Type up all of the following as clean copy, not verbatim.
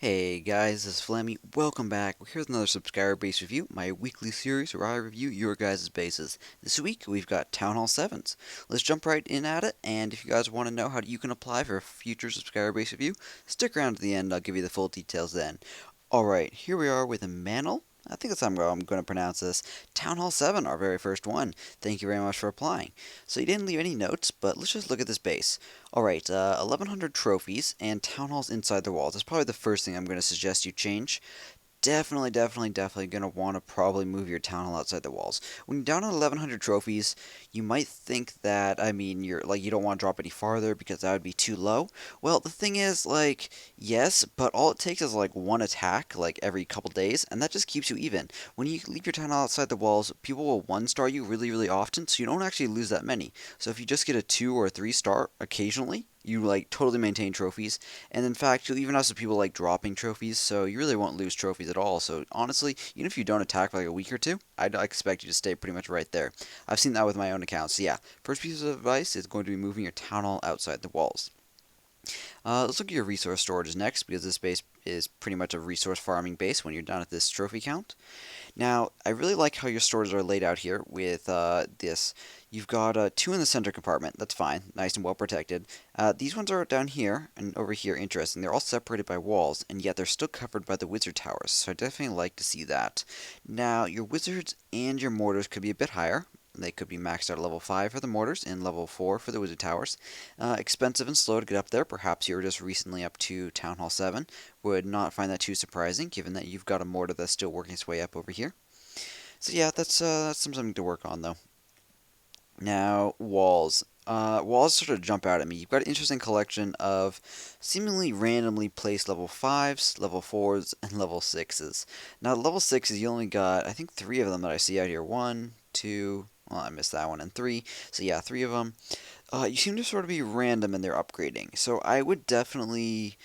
Hey guys, this is Flammy. Welcome back. Here's another subscriber base review, my weekly series where I review your guys' bases. This week we've got Town Hall 7s. Let's jump right in at it, and if you guys want to know how you can apply for a future subscriber base review, stick around to the end, I'll give you the full details then. Alright, here we are with iManl. I think that's how I'm going to pronounce this. Town Hall 7, our very first one. Thank you very much for applying. So you didn't leave any notes, but let's just look at this base. Alright, 1100 trophies and Town Halls inside the walls. That's probably the first thing I'm going to suggest you change. Definitely going to want to probably move your town hall outside the walls. When you're down on 1100 trophies, you might think that, you don't want to drop any farther because that would be too low. Well, the thing is, yes, but all it takes is, one attack, every couple days, and that just keeps you even. When you leave your town hall outside the walls, people will one-star you really often, so you don't actually lose that many. So if you just get a 2 or a 3-star occasionally, you totally maintain trophies, and in fact you'll even have some people dropping trophies, so you really won't lose trophies at all. So honestly, even if you don't attack for a week or two, I'd expect you to stay pretty much right there. I've seen that with my own accounts. So yeah, first piece of advice is going to be moving your town hall outside the walls. Let's look at your resource storage next, because this base is pretty much a resource farming base when you're done at this trophy count. Now, I really like how your stores are laid out here with this. You've got 2 in the center compartment. That's fine. Nice and well protected. These ones are down here and over here. Interesting. They're all separated by walls, and yet they're still covered by the wizard towers. So I definitely like to see that. Now, your wizards and your mortars could be a bit higher. They could be maxed out at level 5 for the mortars and level 4 for the wizard towers. Expensive and slow to get up there. Perhaps you were just recently up to Town Hall 7. Would not find that too surprising, given that you've got a mortar that's still working its way up over here. So yeah, that's something to work on, though. Now, walls. Walls sort of jump out at me. You've got an interesting collection of seemingly randomly placed level 5s, level 4s, and level 6s. Now, level 6s, you only got, I think, 3 of them that I see out here. 1, 2, well, I missed that one, and 3. So yeah, 3 of them. You seem to sort of be random in their upgrading. So I would definitely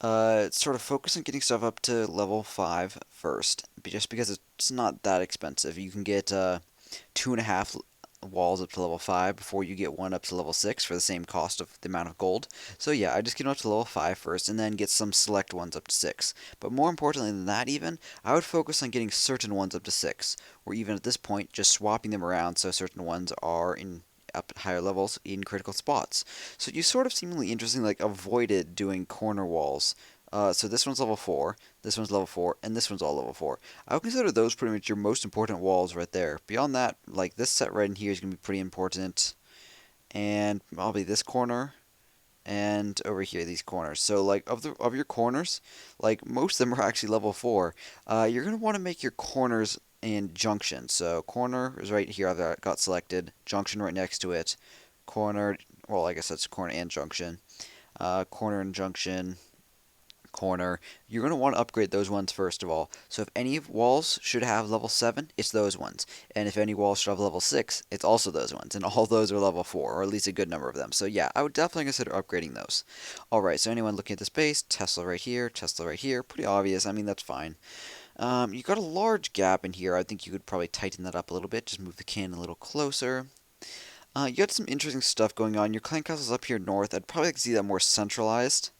sort of focus on getting stuff up to level 5 first, just because it's not that expensive. You can get 2.5 walls up to level 5 before you get one up to level 6 for the same cost of the amount of gold. So yeah, I just get them up to level 5 first, and then get some select ones up to 6. But more importantly than that even, I would focus on getting certain ones up to 6, or even at this point, just swapping them around so certain ones are in up at higher levels in critical spots. So you sort of seemingly interesting avoided doing corner walls. So this one's level 4, this one's level 4, and this one's all level 4. I would consider those pretty much your most important walls right there. Beyond that, this set right in here is going to be pretty important. And probably this corner, and over here these corners. So of your corners, most of them are actually level 4. You're going to want to make your corners and junction. So corner is right here. I've got selected. Junction right next to it. Corner. Well, I guess that's corner and junction. Corner and junction. Corner. You're going to want to upgrade those ones first of all. So if any walls should have level 7, it's those ones. And if any walls should have level 6, it's also those ones. And all those are level 4, or at least a good number of them. So yeah, I would definitely consider upgrading those. Alright, so anyone looking at this base, Tesla right here, pretty obvious. I mean, that's fine. You've got a large gap in here. I think you could probably tighten that up a little bit. Just move the can a little closer. You got some interesting stuff going on. Your clan castle's up here north. I'd probably like to see that more centralized.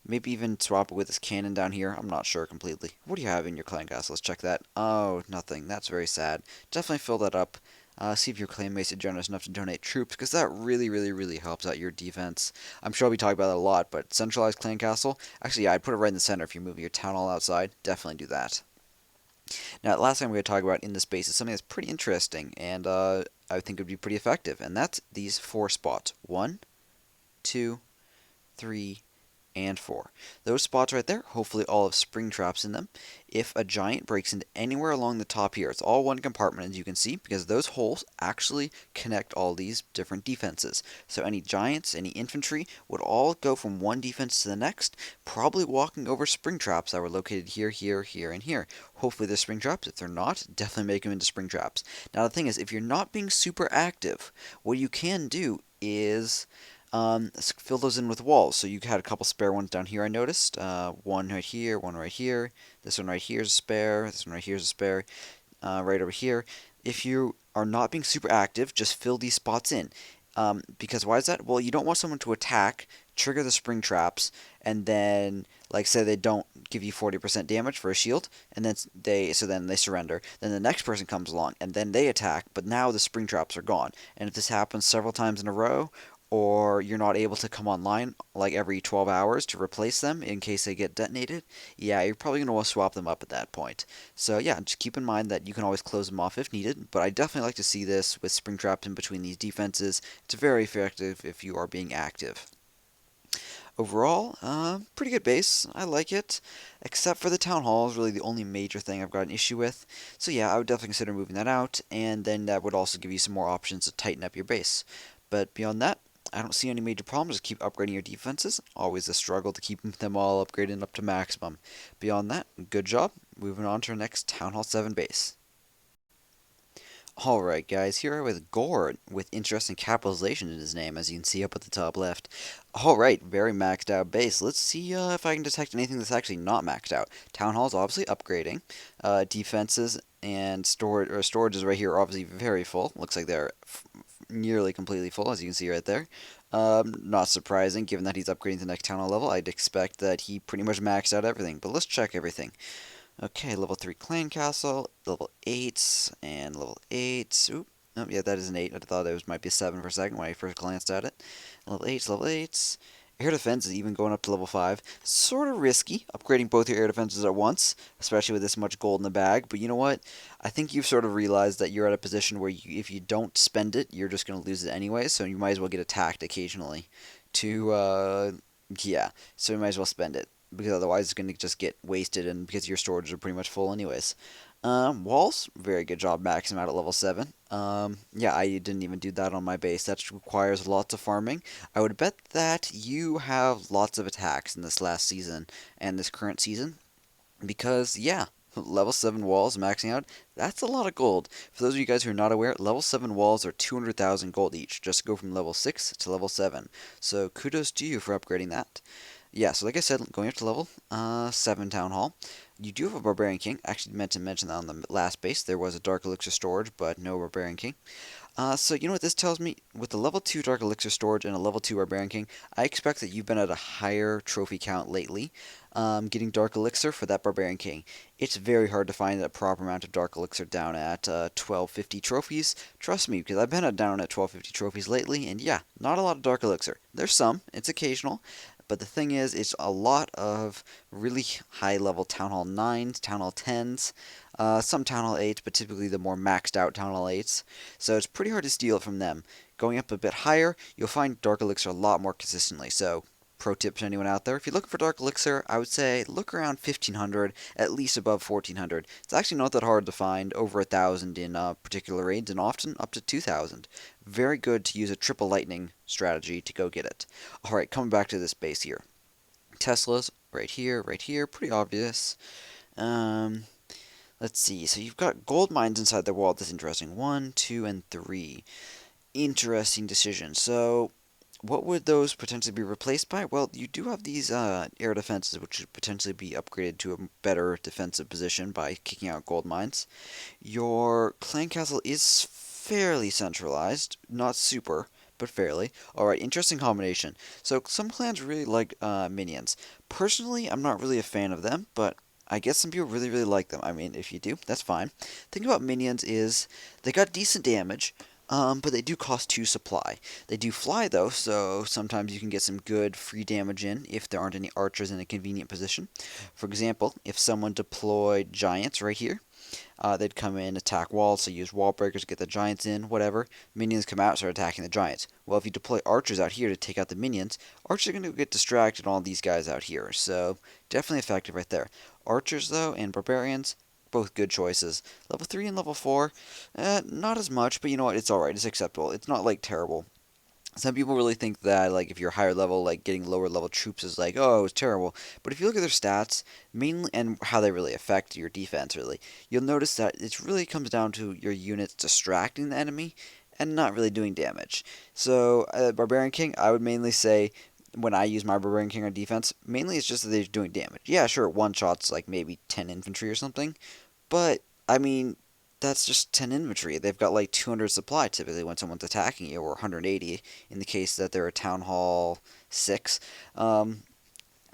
Maybe even swap it with this cannon down here. I'm not sure completely. What do you have in your clan castle? Let's check that. Oh, nothing. That's very sad. Definitely fill that up. See if your clanmates are generous enough to donate troops, because that really helps out your defense. I'm sure I'll be talking about that a lot, but centralized clan castle, actually, yeah, I'd put it right in the center if you're moving your town hall outside. Definitely do that. Now, the last thing we're going to talk about in this base is something that's pretty interesting, and I think would be pretty effective, and that's these 4 spots. 1, 2, 3, and 4. Those spots right there, hopefully all have spring traps in them. If a giant breaks into anywhere along the top here, it's all one compartment as you can see, because those holes actually connect all these different defenses. So any giants, any infantry would all go from one defense to the next, probably walking over spring traps that were located here, here, and here. Hopefully they're spring traps. If they're not, definitely make them into spring traps. Now the thing is, if you're not being super active, what you can do is fill those in with walls. So you had a couple spare ones down here, I noticed. One right here, one right here. This one right here is a spare. This one right here is a spare. Right over here. If you are not being super active, just fill these spots in. Because why is that? Well, you don't want someone to attack trigger the spring traps, and then like say they don't give you 40% damage for a shield, and then they surrender. Then the next person comes along, and then they attack, but now the spring traps are gone. And if this happens several times in a row, or you're not able to come online like every 12 hours to replace them in case they get detonated, yeah, you're probably going to want to swap them up at that point. So yeah, just keep in mind that you can always close them off if needed, but I definitely like to see this with spring traps in between these defenses. It's very effective if you are being active. Overall, pretty good base. I like it, except for the town hall is really the only major thing I've got an issue with. So yeah, I would definitely consider moving that out, and then that would also give you some more options to tighten up your base. But beyond that, I don't see any major problems. Just keep upgrading your defenses. Always a struggle to keep them all upgraded up to maximum. Beyond that, good job. Moving on to our next Town Hall 7 base. Alright guys, here with GorE with interesting capitalization in his name, as you can see up at the top left. Alright, very maxed out base. Let's see if I can detect anything that's actually not maxed out. Town Hall's obviously upgrading. Defenses and storage is right here, obviously very full. Looks like they're nearly completely full, as you can see right there. Not surprising, given that he's upgrading to the next Town Hall level. I'd expect that he pretty much maxed out everything, but let's check everything. Okay, level 3 clan castle, level 8, and level 8. Oop, oh, yeah, that is an 8. I thought it might be a 7 for a second when I first glanced at it. Level 8, level 8. Air defense is even going up to level 5. Sort of risky, upgrading both your air defenses at once, especially with this much gold in the bag. But you know what? I think you've sort of realized that you're at a position where if you don't spend it, you're just going to lose it anyway, so you might as well get attacked occasionally yeah, so you might as well spend it because otherwise it's going to just get wasted, and because your storages are pretty much full anyways. Walls, very good job maxing out at level 7. Yeah, I didn't even do that on my base. That requires lots of farming. I would bet that you have lots of attacks in this last season and this current season because, yeah, level 7 walls maxing out, that's a lot of gold. For those of you guys who are not aware, level 7 walls are 200,000 gold each, just to go from level 6 to level 7. So kudos to you for upgrading that. Yeah, so like I said, going up to level 7 Town Hall, you do have a Barbarian King. Actually, meant to mention that on the last base. There was a Dark Elixir storage, but no Barbarian King. So you know what this tells me? With the level 2 Dark Elixir storage and a level 2 Barbarian King, I expect that you've been at a higher trophy count lately, getting Dark Elixir for that Barbarian King. It's very hard to find a proper amount of Dark Elixir down at 1250 trophies. Trust me, because I've been down at 1250 trophies lately, and yeah, not a lot of Dark Elixir. There's some, it's occasional, but the thing is, it's a lot of really high level Town Hall 9s, Town Hall 10s, some Town Hall 8s, but typically the more maxed out Town Hall 8s. So it's pretty hard to steal it from them. Going up a bit higher, you'll find Dark Elixir a lot more consistently. So, pro tip to anyone out there, if you're looking for Dark Elixir, I would say look around 1500, at least above 1400. It's actually not that hard to find, over 1000 in particular raids, and often up to 2000. Very good to use a triple lightning strategy to go get it. Alright, coming back to this base here. Tesla's right here, pretty obvious. Um, let's see, so you've got gold mines inside the wall. That's interesting. 1, 2, and 3. Interesting decision. So, what would those potentially be replaced by? Well, you do have these air defenses, which should potentially be upgraded to a better defensive position by kicking out gold mines. Your clan castle is fairly centralized, not super, but fairly. Alright, interesting combination. So some clans really like minions. Personally, I'm not really a fan of them, but I guess some people really, really like them. I mean, if you do, that's fine. The thing about minions is they got decent damage, but they do cost 2 supply. They do fly, though, so sometimes you can get some good free damage in if there aren't any archers in a convenient position. For example, if someone deployed giants right here, they'd come in, attack walls, so use wall breakers to get the giants in, whatever. Minions come out, start attacking the giants. Well, if you deploy archers out here to take out the minions, archers are going to get distracted on all these guys out here, so definitely effective right there. Archers, though, and barbarians, both good choices. Level 3 and level 4, not as much, but you know what, it's alright, it's acceptable. It's not, like, terrible. Some people really think that, like, if you're higher level, like, getting lower level troops is like, oh, it's terrible. But if you look at their stats, mainly, and how they really affect your defense, really, you'll notice that it really comes down to your units distracting the enemy and not really doing damage. So, Barbarian King, I would mainly say, when I use my Barbarian King on defense, mainly it's just that they're doing damage. Yeah, sure, one shot's like maybe 10 infantry or something, but, I mean, that's just 10 infantry. They've got like 200 supply typically when someone's attacking you, or 180 in the case that they're a Town Hall 6.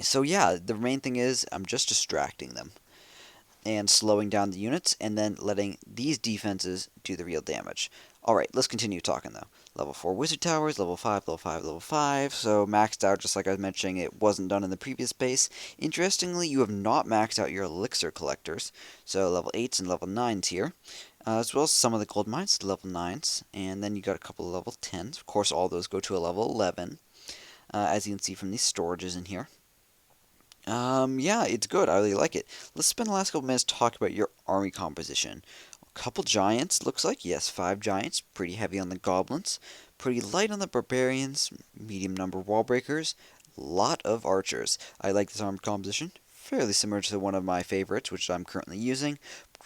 So yeah, the main thing is I'm just distracting them and slowing down the units, and then letting these defenses do the real damage. Alright, let's continue talking though. Level 4 wizard towers, level 5, level 5, level 5, so maxed out just like I was mentioning, it wasn't done in the previous base. Interestingly, you have not maxed out your elixir collectors, so level 8s and level 9s here, as well as some of the gold mines, level 9s, and then you got a couple of level 10s. Of course, all those go to a level 11, as you can see from these storages in here. Yeah, it's good. I really like it. Let's spend the last couple minutes talking about your army composition. A couple giants, looks like. Yes, 5 giants. Pretty heavy on the goblins. Pretty light on the barbarians. Medium number wall breakers. Lot of archers. I like this army composition. Fairly similar to one of my favorites, which I'm currently using.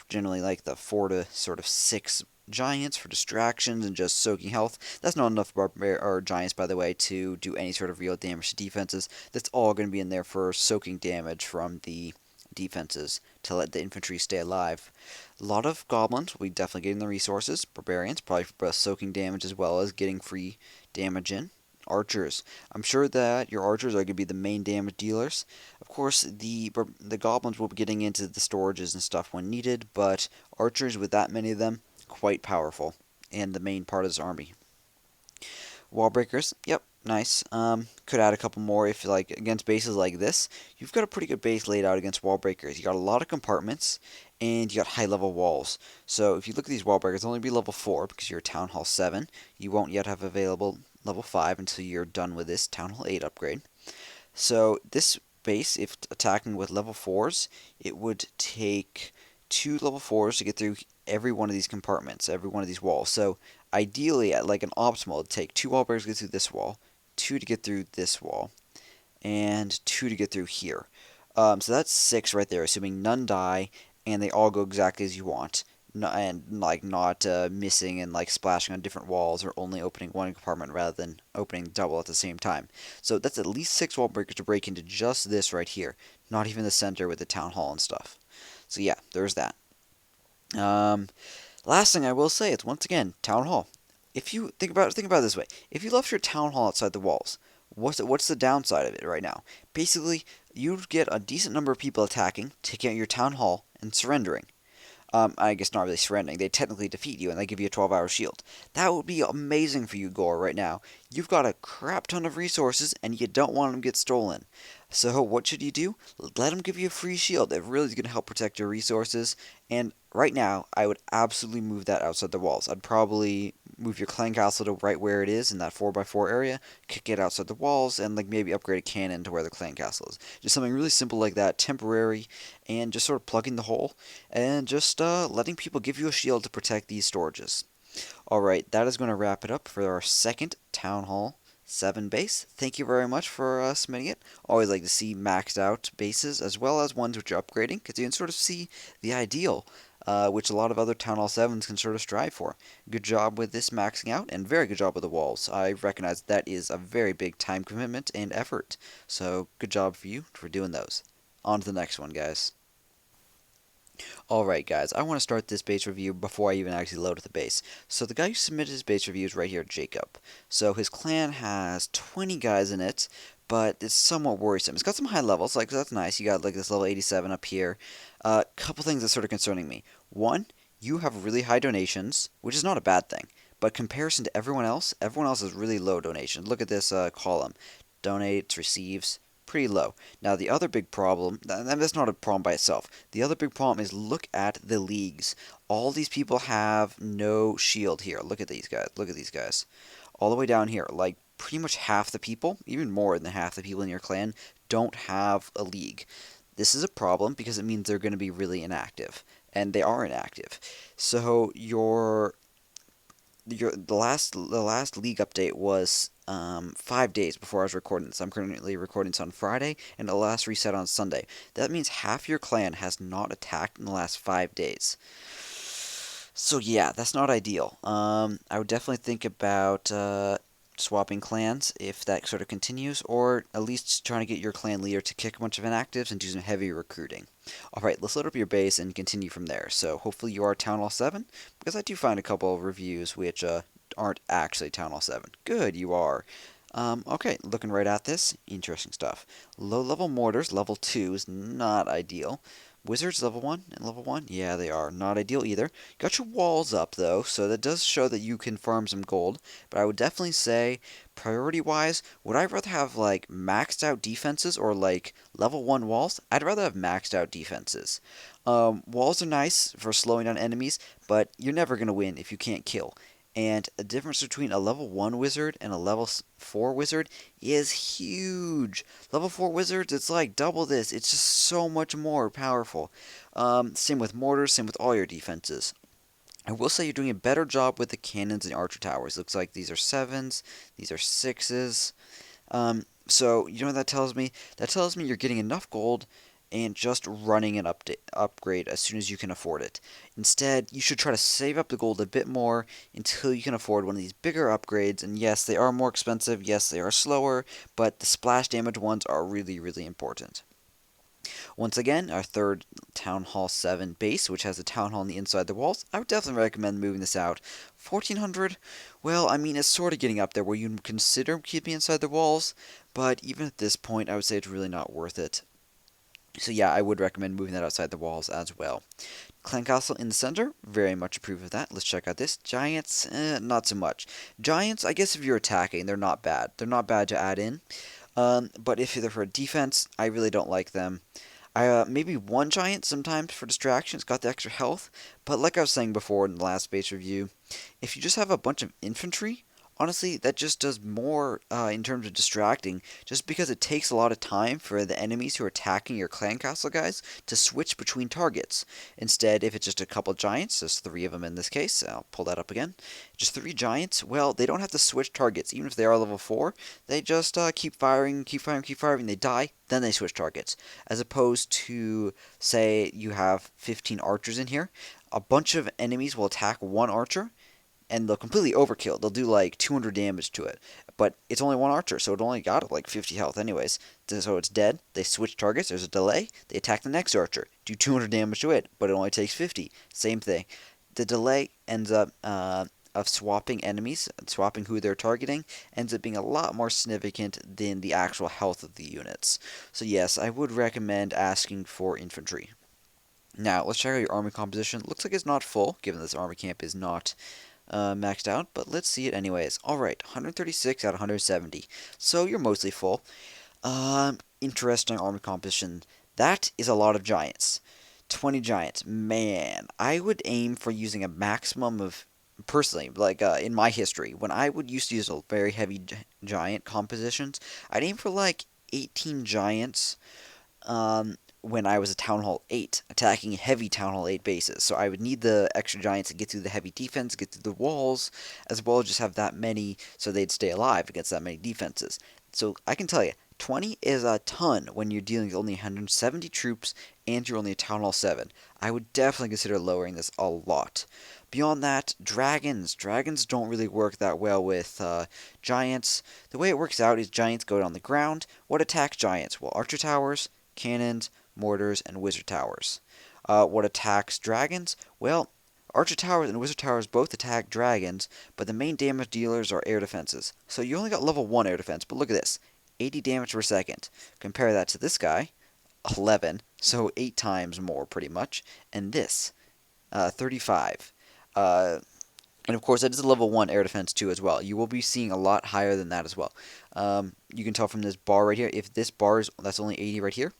Generally like the 4 to sort of 6 giants for distractions and just soaking health. That's not enough or giants, by the way, to do any sort of real damage to defenses. That's all going to be in there for soaking damage from the defenses to let the infantry stay alive. A lot of goblins will be definitely getting the resources. Barbarians, probably for both soaking damage as well as getting free damage in. Archers. I'm sure that your archers are going to be the main damage dealers. Of course, the goblins will be getting into the storages and stuff when needed, but archers, with that many of them, quite powerful, and the main part of his army. Wall breakers, yep, nice. Could add a couple more if, like, against bases like this. You've got a pretty good base laid out against wall breakers. You got a lot of compartments, and you got high-level walls. So if you look at these wall breakers, they'll only be level 4 because you're Town Hall 7. You won't yet have available level 5 until you're done with this Town Hall 8 upgrade. So this base, if attacking with level 4s, it would take 2 level 4s to get through every one of these compartments, every one of these walls. So ideally, at like an optimal, it'd take 2 wall breakers to get through this wall, 2 to get through this wall, and 2 to get through here. So that's 6 right there, assuming none die, and they all go exactly as you want. Not missing and like splashing on different walls, or only opening one compartment rather than opening double at the same time. So that's at least 6 wall breakers to break into just this right here. Not even the center with the town hall and stuff. So yeah, there's that. Last thing I will say is, once again, town hall. If you think about it this way: if you left your town hall outside the walls, what's the downside of it right now? Basically, you'd get a decent number of people attacking, taking out your town hall, and surrendering. I guess not really surrendering. They technically defeat you, and they give you a 12-hour shield. That would be amazing for you, GorE, right now. You've got a crap ton of resources, and you don't want them to get stolen. So what should you do? Let them give you a free shield. It really is going to help protect your resources. And right now, I would absolutely move that outside the walls. I'd probably move your clan castle to right where it is in that 4x4 area, kick it outside the walls, and like maybe upgrade a cannon to where the clan castle is. Just something really simple like that, temporary, and just sort of plugging the hole, and just letting people give you a shield to protect these storages. Alright, that is going to wrap it up for our second Town Hall 7 base. Thank you very much for submitting it. Always like to see maxed out bases, as well as ones which are upgrading, because you can sort of see the ideal, which a lot of other Town Hall 7s can sort of strive for. Good job with this maxing out, and very good job with the walls. I recognize that is a very big time commitment and effort, so good job for you for doing those. On to the next one, guys. Alright guys, I want to start this base review before I even actually load the base. So the guy who submitted his base review is right here, Jacob. So his clan has 20 guys in it, but it's somewhat worrisome. It's got some high levels, like that's nice. You got like this level 87 up here. Couple things that's sort of concerning me. One, you have really high donations, which is not a bad thing. But comparison to everyone else has really low donations. Look at this column. Donates, receives, pretty low. Now the other big problem, and that's not a problem by itself, the other big problem is look at the leagues. All these people have no shield here. Look at these guys. Look at these guys. All the way down here, like pretty much half the people, even more than half the people in your clan, don't have a league. This is a problem because it means they're going to be really inactive, and they are inactive. So the last league update was 5 days before I was recording this. I'm currently recording this on Friday, and the last reset on Sunday. That means half your clan has not attacked in the last 5 days. So yeah, that's not ideal. I would definitely think about swapping clans if that sort of continues, or at least trying to get your clan leader to kick a bunch of inactives and do some heavy recruiting. Alright, let's load up your base and continue from there. So hopefully you are Town Hall 7, because I do find a couple of reviews which aren't actually Town Hall 7. Good, you are. Okay, looking right at this, interesting stuff. Low-level mortars, level 2 is not ideal. Wizards, level 1 and level 1? Yeah, they are. Not ideal either. Got your walls up, though, so that does show that you can farm some gold. But I would definitely say, priority-wise, would I rather have, like, maxed out defenses or, like, level 1 walls? I'd rather have maxed out defenses. Walls are nice for slowing down enemies, but you're never going to win if you can't kill. And the difference between a level 1 wizard and a level 4 wizard is huge. Level 4 wizards, it's like double this. It's just so much more powerful. Same with mortars, same with all your defenses. I will say you're doing a better job with the cannons and archer towers. Looks like these are 7s, these are 6s. So, you know what that tells me? That tells me you're getting enough gold and just running an upgrade as soon as you can afford it. Instead, you should try to save up the gold a bit more until you can afford one of these bigger upgrades. And yes, they are more expensive. Yes, they are slower, but the splash damage ones are really, really important. Once again, our third Town Hall 7 base, which has a Town Hall on the inside of the walls, I would definitely recommend moving this out. 1400, well, I mean, it's sort of getting up there where you consider keeping inside the walls, but even at this point, I would say it's really not worth it. So yeah, I would recommend moving that outside the walls as well. Clan Castle in the center, very much approve of that. Let's check out this. Giants, not so much. Giants, I guess if you're attacking, they're not bad. They're not bad to add in. But if they're for defense, I really don't like them. Maybe one giant sometimes for distraction. It's got the extra health. But like I was saying before in the last base review, if you just have a bunch of infantry, honestly, that just does more in terms of distracting, just because it takes a lot of time for the enemies who are attacking your clan castle guys to switch between targets. Instead, if it's just a couple giants, there's 3 of them in this case, I'll pull that up again, just 3 giants, well, they don't have to switch targets, even if they are level 4, they just keep firing, keep firing, keep firing, they die, then they switch targets. As opposed to, say, you have 15 archers in here, a bunch of enemies will attack one archer, and they'll completely overkill. They'll do like 200 damage to it. But it's only one archer, so it only got like 50 health anyways. So it's dead. They switch targets. There's a delay. They attack the next archer. Do 200 damage to it, but it only takes 50. Same thing. The delay ends up of swapping enemies, swapping who they're targeting, ends up being a lot more significant than the actual health of the units. So yes, I would recommend asking for infantry. Now, let's check out your army composition. Looks like it's not full, given this army camp is not maxed out, but let's see it anyways. Alright, 136 out of 170. So you're mostly full. Interesting army composition. That is a lot of giants. 20 giants. Man, I would aim for using a maximum of, personally, like in my history, when I would used to use a very heavy giant compositions, I'd aim for like 18 giants when I was a Town Hall 8, attacking heavy Town Hall 8 bases. So I would need the extra giants to get through the heavy defense, get through the walls, as well as just have that many so they'd stay alive against that many defenses. So I can tell you, 20 is a ton when you're dealing with only 170 troops and you're only a Town Hall 7. I would definitely consider lowering this a lot. Beyond that, dragons. Dragons don't really work that well with giants. The way it works out is giants go on the ground. What attacks giants? Well, archer towers, cannons, mortars, and wizard towers. What attacks dragons? Well, archer towers and wizard towers both attack dragons, but the main damage dealers are air defenses. So you only got level 1 air defense, but look at this. 80 damage per second. Compare that to this guy, 11, so 8 times more pretty much, and this, 35. And of course, that is a level 1 air defense too as well. You will be seeing a lot higher than that as well. You can tell from this bar right here, if this bar is, that's only 80 right here,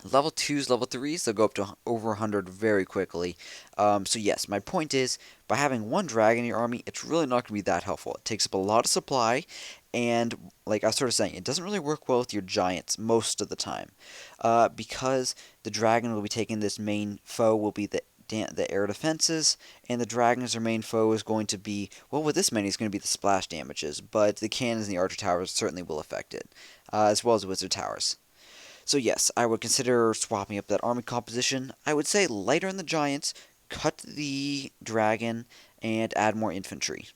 level 2s, level 3s, they'll go up to over 100 very quickly. So yes, my point is, by having one dragon in your army, it's really not going to be that helpful. It takes up a lot of supply, and like I was sort of saying, it doesn't really work well with your giants most of the time. Because the dragon will be taking this main foe will be the air defenses, and the dragon's main foe is going to be, well, with this many, it's going to be the splash damages, but the cannons and the archer towers certainly will affect it, as well as the wizard towers. So yes, I would consider swapping up that army composition. I would say lighter on the giants, cut the dragon, and add more infantry.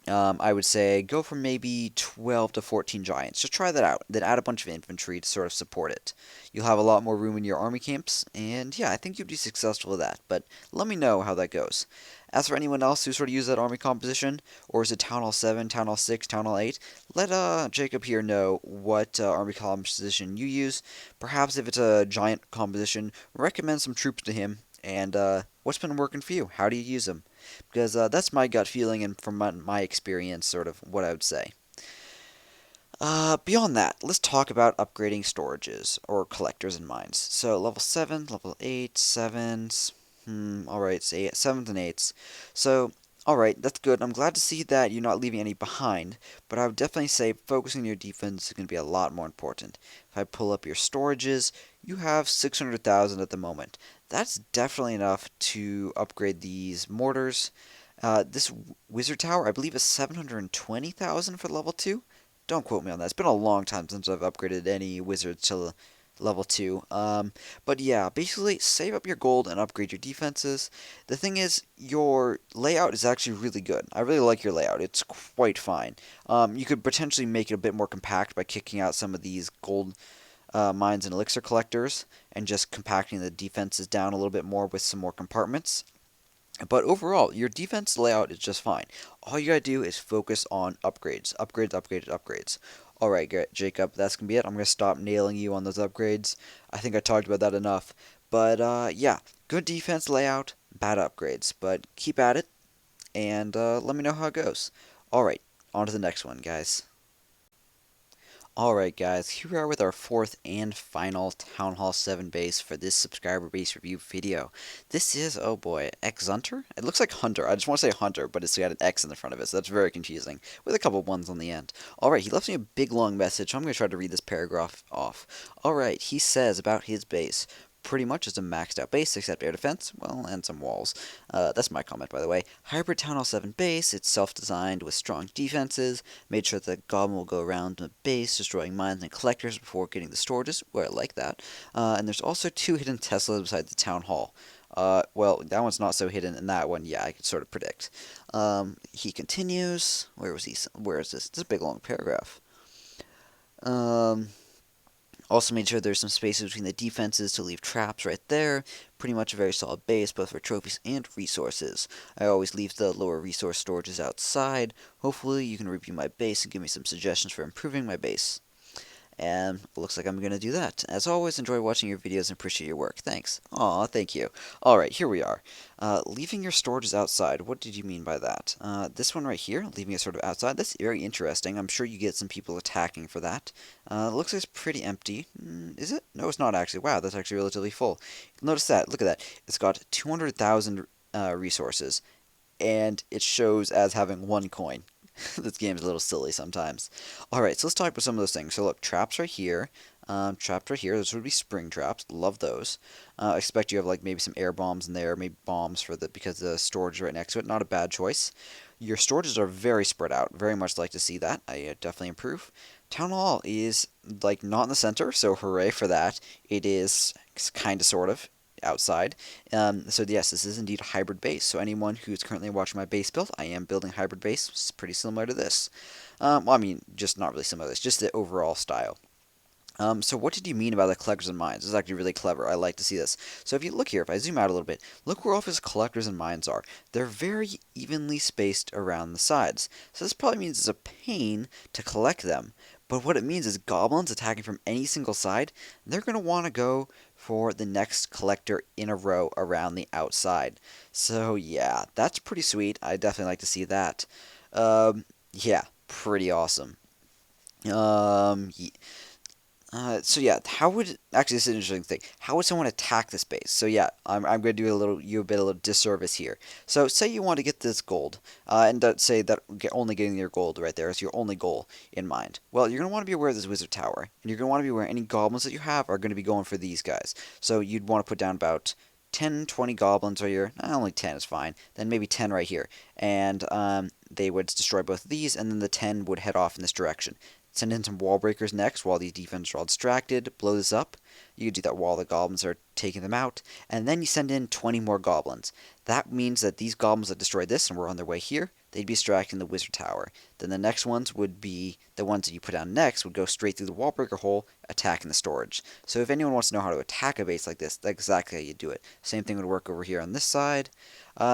I would say go for maybe 12 to 14 giants. Just try that out. Then add a bunch of infantry to sort of support it. You'll have a lot more room in your army camps, and yeah, I think you'll be successful with that. But let me know how that goes. As for anyone else who sort of uses that army composition, or is it Town Hall 7, Town Hall 6, Town Hall 8, let Jacob here know what army composition you use. Perhaps if it's a giant composition, recommend some troops to him, and what's been working for you? How do you use them? Because that's my gut feeling and from my experience, sort of what I would say. Beyond that, let's talk about upgrading storages or collectors and mines. So level 7, level 8, 7s. Alright, so 7s and 8s. So, alright, that's good. I'm glad to see that you're not leaving any behind, but I would definitely say focusing on your defense is going to be a lot more important. If I pull up your storages, you have 600,000 at the moment. That's definitely enough to upgrade these mortars. This wizard tower, I believe, is 720,000 for level 2. Don't quote me on that. It's been a long time since I've upgraded any wizards to level 2. But yeah, basically, save up your gold and upgrade your defenses. The thing is, your layout is actually really good. I really like your layout. It's quite fine. You could potentially make it a bit more compact by kicking out some of these gold mines and elixir collectors and just compacting the defenses down a little bit more with some more compartments. But overall, your defense layout is just fine. All you gotta do is focus on upgrades. Upgrades, upgrades, upgrades. Alright, Jacob, that's gonna be it. I'm gonna stop nailing you on those upgrades. I think I talked about that enough. But, yeah, good defense layout, bad upgrades. But keep at it, and let me know how it goes. Alright, on to the next one, guys. Alright guys, here we are with our fourth and final Town Hall 7 base for this subscriber base review video. This is, oh boy, X-Hunter? It looks like Hunter. I just want to say Hunter, but it's got an X in the front of it, so that's very confusing, with a couple ones on the end. Alright, he left me a big long message, so I'm going to try to read this paragraph off. Alright, he says about his base. Pretty much is a maxed out base, except air defense, well, and some walls. That's my comment, by the way. Hybrid Town Hall 7 base, it's self-designed with strong defenses, made sure that the goblin will go around the base, destroying mines and collectors before getting the storages, where I like that. And there's also 2 hidden Teslas beside the Town Hall. Well, that one's not so hidden, and that one, yeah, I could sort of predict. He continues, where was he, where is this? This is a big long paragraph. Also made sure there's some spaces between the defenses to leave traps right there. Pretty much a very solid base, both for trophies and resources. I always leave the lower resource storages outside. Hopefully you can review my base and give me some suggestions for improving my base. And it looks like I'm going to do that. As always, enjoy watching your videos and appreciate your work. Thanks. Aw, thank you. Alright, here we are. Leaving your storages outside. What did you mean by that? This one right here, leaving it sort of outside. That's very interesting. I'm sure you get some people attacking for that. Looks like it's pretty empty. Is it? No, it's not actually. Wow, that's actually relatively full. Notice that. Look at that. It's got 200,000 resources, and it shows as having 1 coin. This game's a little silly sometimes. Alright, so let's talk about some of those things. So look, traps right here. Trapped right here. Those would be spring traps. Love those. I expect you have like maybe some air bombs in there, maybe bombs for the because the storage is right next to it. Not a bad choice. Your storages are very spread out. Very much like to see that. I definitely improve. Town Hall is like not in the center, so hooray for that. It is kind of sort of outside. So yes, this is indeed a hybrid base. So anyone who's currently watching my base build, I am building a hybrid base. It's pretty similar to this. Well, I mean, just not really similar to this, just the overall style. So what did you mean about the collectors and mines? This is actually really clever. I like to see this. So if you look here, if I zoom out a little bit, look where all of his collectors and mines are. They're very evenly spaced around the sides. So this probably means it's a pain to collect them. But what it means is goblins attacking from any single side, they're going to want to go for the next collector in a row around the outside. So yeah, that's pretty sweet. I definitely like to see that. Yeah, pretty awesome. So yeah, how would actually this is an interesting thing. How would someone attack this base? So yeah, I'm going to do a little disservice here. So say you want to get this gold, and say that only getting your gold right there is your only goal in mind. Well, you're going to want to be aware of this wizard tower, and you're going to want to be aware any goblins that you have are going to be going for these guys. So you'd want to put down about 10, 20 goblins right here. Only 10 is fine. Then maybe 10 right here, and they would destroy both of these, and then the 10 would head off in this direction. Send in some wall breakers next while these defenders are all distracted. Blow this up. You could do that while the goblins are taking them out. And then you send in 20 more goblins. That means that these goblins that destroy this and were on their way here they'd be distracting the wizard tower. Then the next ones would be the ones that you put down next would go straight through the wall breaker hole, attacking the storage. So if anyone wants to know how to attack a base like this, that's exactly how you do it. Same thing would work over here on this side.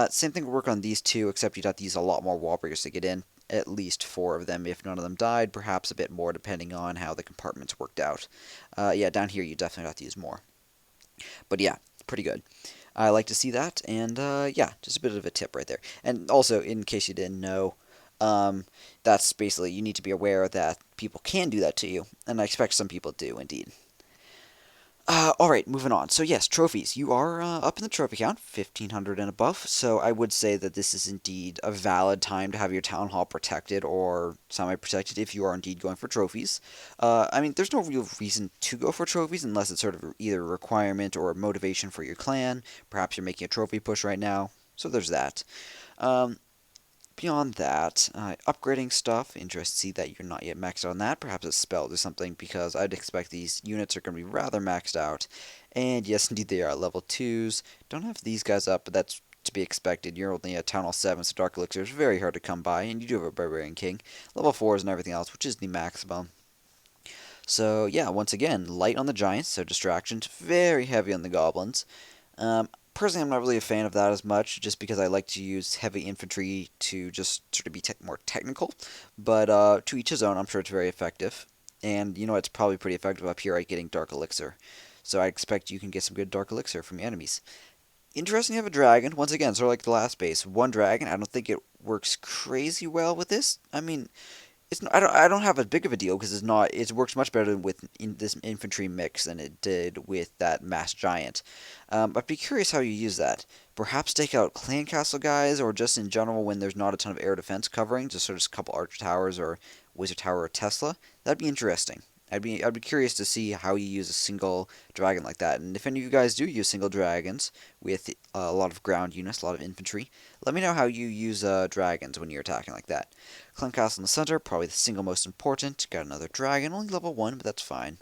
Same thing would work on these two, except you'd have to use a lot more wall breakers to get in. At least 4 of them, if none of them died, perhaps a bit more depending on how the compartments worked out. Yeah, down here you definitely have to use more. But yeah, pretty good. I like to see that, and yeah, just a bit of a tip right there. And also, in case you didn't know, that's basically, you need to be aware that people can do that to you, and I expect some people do, indeed. Alright, moving on. So yes, trophies. You are up in the trophy count, 1,500 and above, so I would say that this is indeed a valid time to have your town hall protected or semi-protected if you are indeed going for trophies. I mean, there's no real reason to go for trophies unless it's sort of either a requirement or a motivation for your clan. Perhaps you're making a trophy push right now, so there's that. Um, Beyond that, upgrading stuff, interested to see that you're not yet maxed out on that. Perhaps it's spelled or something, because I'd expect these units are going to be rather maxed out. And yes, indeed they are level 2s. Don't have these guys up, but that's to be expected. You're only at Town Hall 7, so Dark Elixir is very hard to come by, and you do have a Barbarian King. Level 4s and everything else, which is the maximum. So yeah, once again, light on the Giants, so distractions, very heavy on the Goblins. Personally, I'm not really a fan of that as much, just because I like to use heavy infantry to just sort of be more technical. But to each his own, I'm sure it's very effective. And you know, it's probably pretty effective up here at getting Dark Elixir. So I expect you can get some good Dark Elixir from your enemies. Interesting to have a dragon. Once again, sort of like the last base. One dragon. I don't think it works crazy well with this. I mean, it's not, I don't have as big of a deal because it's not. It works much better with this infantry mix than it did with that mass giant. I'd be curious how you use that. Perhaps take out clan castle guys, or just in general when there's not a ton of air defense covering, just sort of a couple archer towers or wizard tower or Tesla. That'd be interesting. I'd be curious to see how you use a single dragon like that. And if any of you guys do use single dragons with a lot of ground units, a lot of infantry, let me know how you use dragons when you're attacking like that. Clan Castle in the center, probably the single most important. Got another dragon, only level 1, but that's fine.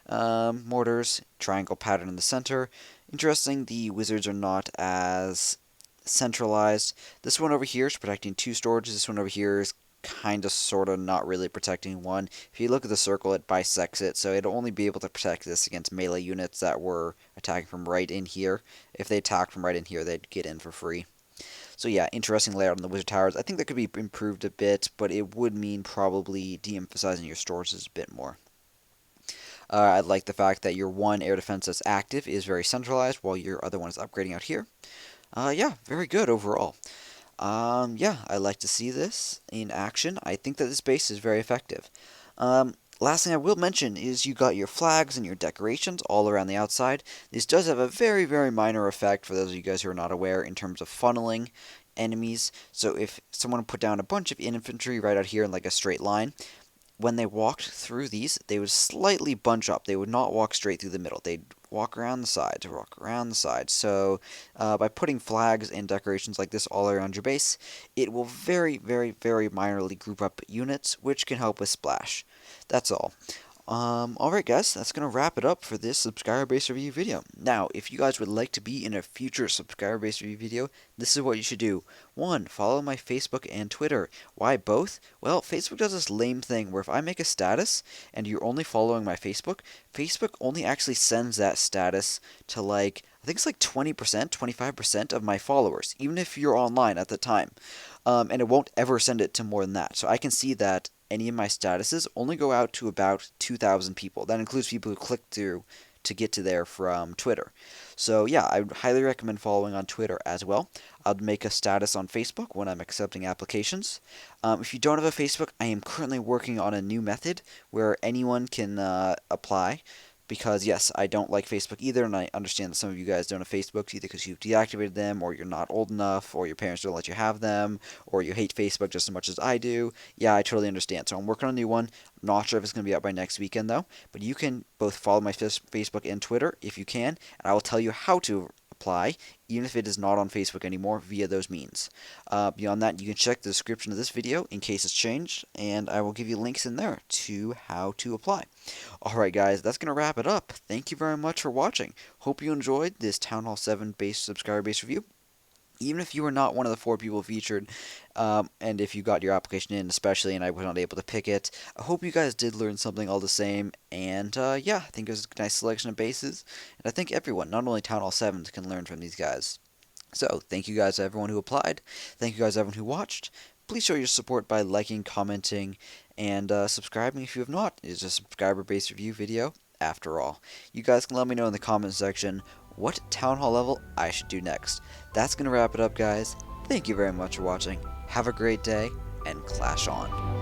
Mortars, triangle pattern in the center. Interesting, the wizards are not as centralized. This one over here is protecting 2 storages. This one over here is kind of, sort of, not really protecting one. If you look at the circle, it bisects it, so it'll only be able to protect this against melee units that were attacking from right in here. If they attacked from right in here, they'd get in for free. So yeah, interesting layout on the wizard towers. I think that could be improved a bit, but it would mean probably de-emphasizing your storages a bit more. I like the fact that your one air defense that's active is very centralized, while your other one is upgrading out here. Yeah, very good overall. Yeah, I like to see this in action. I think that this base is very effective. Last thing I will mention is you got your flags and your decorations all around the outside. This does have a very, very minor effect for those of you guys who are not aware in terms of funneling enemies. So if someone put down a bunch of infantry right out here in like a straight line, when they walked through these, they would slightly bunch up. They would not walk straight through the middle. They'd walk around the sides, walk around the sides. So by putting flags and decorations like this all around your base, it will very, very, very minorly group up units, which can help with splash. That's all. Alright guys, that's going to wrap it up for this subscriber-based review video. Now, if you guys would like to be in a future subscriber-based review video, this is what you should do. 1. Follow my Facebook and Twitter. Why both? Well, Facebook does this lame thing where if I make a status and you're only following my Facebook, Facebook only actually sends that status to I think it's like 20%, 25% of my followers, even if you're online at the time. And it won't ever send it to more than that. So I can see that any of my statuses only go out to about 2,000 people. That includes people who click through to get to there from Twitter. So yeah, I would highly recommend following on Twitter as well. I'll make a status on Facebook when I'm accepting applications. If you don't have a Facebook, I am currently working on a new method where anyone can apply. Because, yes, I don't like Facebook either, and I understand that some of you guys don't have Facebooks either because you've deactivated them, or you're not old enough, or your parents don't let you have them, or you hate Facebook just as much as I do. Yeah, I totally understand. So I'm working on a new one. I'm not sure if it's going to be out by next weekend, though. But you can both follow my Facebook and Twitter if you can, and I will tell you how to apply, even if it is not on Facebook anymore, via those means. Beyond that, you can check the description of this video in case it's changed, and I will give you links in there to how to apply. Alright guys, that's going to wrap it up. Thank you very much for watching. Hope you enjoyed this Town Hall 7 base subscriber base review. even if you were not one of the 4 people featured, and if you got your application in especially and I was not able to pick it, I hope you guys did learn something all the same, and yeah, I think it was a nice selection of bases, and I think everyone, not only Town Hall 7s, can learn from these guys. So, thank you guys to everyone who applied, thank you guys to everyone who watched. Please show your support by liking, commenting, and subscribing if you have not. It is a subscriber-based review video, after all. You guys can let me know in the comment section what Town Hall level I should do next. That's going to wrap it up, guys. Thank you very much for watching. Have a great day, and clash on.